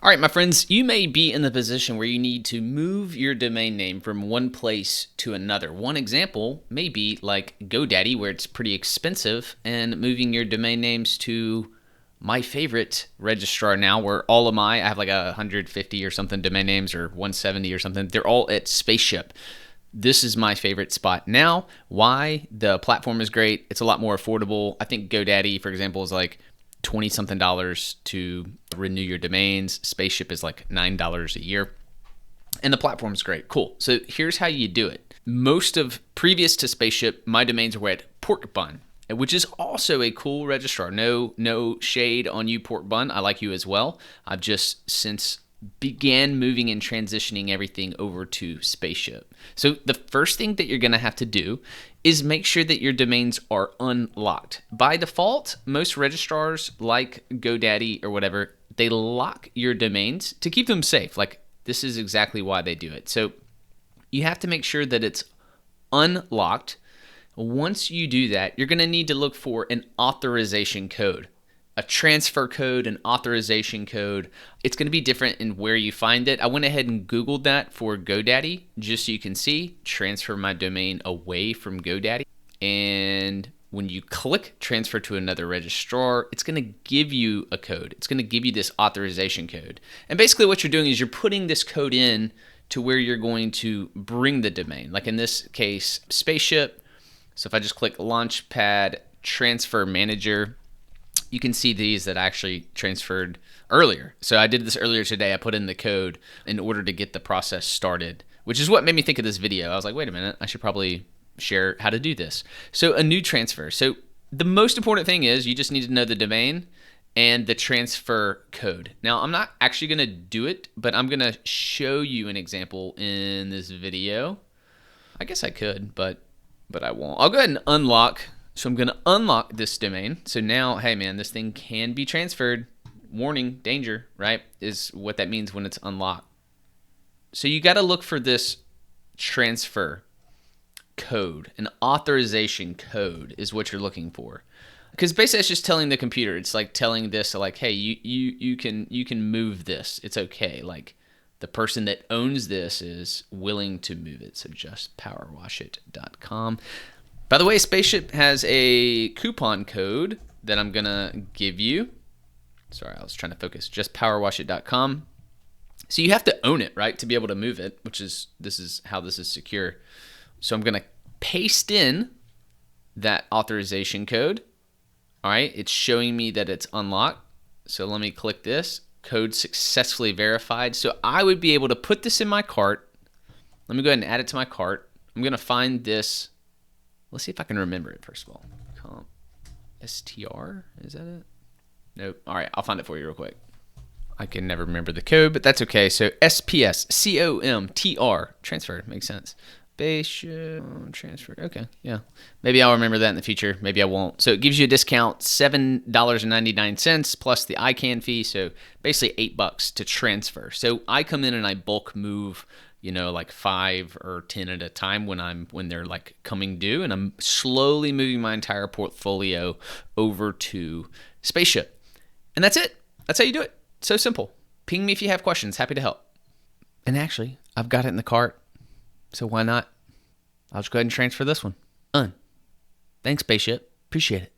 All right, my friends, you may be in the position where you need to move your domain name from one place to another. One example may be like GoDaddy, where it's pretty expensive, and moving your domain names to my favorite registrar now, where all of I have like 150 or something domain names, or 170 or something. They're all at Spaceship. This is my favorite spot now. Why? The platform is great. It's a lot more affordable. I think GoDaddy, for example, is like $20-something to renew your domains. Spaceship is like $9 a year. And the platform's great. Cool. So here's how you do it. Most of previous to Spaceship, my domains were at Porkbun, which is also a cool registrar. No shade on you, Porkbun. I like you as well. I've just since began moving and transitioning everything over to Spaceship. So the first thing that you're going to have to do is make sure that your domains are unlocked. By default, most registrars like GoDaddy or whatever, they lock your domains to keep them safe. Like, this is exactly why they do it. So you have to make sure that it's unlocked. Once you do that, you're going to need to look for an authorization code. A transfer code, an authorization code. It's going to be different in where you find it. I went ahead and Googled that for GoDaddy just so you can see, transfer my domain away from GoDaddy. And when you click transfer to another registrar, it's going to give you a code. It's going to give you this authorization code. And basically what you're doing is you're putting this code in to where you're going to bring the domain. Like in this case, Spaceship. So if I just click Launchpad Transfer Manager, you can see these that I actually transferred earlier. So I did this earlier today. I put in the code in order to get the process started, which is what made me think of this video. I was like, wait a minute, I should probably share how to do this. So a new transfer. So the most important thing is you just need to know the domain and the transfer code. Now, I'm not actually going to do it, but I'm going to show you an example in this video. I guess I could, but I won't. I'll go ahead and unlock. So I'm going to unlock this domain. So now, hey man, this thing can be transferred. Warning, danger, right? Is what that means when it's unlocked. So you got to look for this transfer code. An authorization code is what you're looking for. Because basically it's just telling the computer. It's like telling this, like, hey, you can move this. It's okay. Like, the person that owns this is willing to move it. So justpowerwashit.com. By the way, Spaceship has a coupon code that I'm going to give you. Sorry, I was trying to focus. Justpowerwashit.com. So you have to own it, right, to be able to move it, this is how this is secure. So I'm going to paste in that authorization code. All right, it's showing me that it's unlocked. So let me click this. Code successfully verified. So I would be able to put this in my cart. Let me go ahead and add it to my cart. I'm going to find this. Let's see if I can remember it first of all. Comp STR, is that it? Nope. All right, I'll find it for you real quick. I can never remember the code, but that's okay. So SPS COMTR transfer makes sense. Spaceship transfer. Okay, yeah. Maybe I'll remember that in the future. Maybe I won't. So it gives you a discount, $7.99 plus the ICANN fee. So basically $8 to transfer. So I come in and I bulk move, like 5 or 10 at a time when they're like coming due, and I'm slowly moving my entire portfolio over to Spaceship. And that's it. That's how you do it. So simple. Ping me if you have questions. Happy to help. And actually, I've got it in the cart. So why not? I'll just go ahead and transfer this one. Done. Thanks, Spaceship. Appreciate it.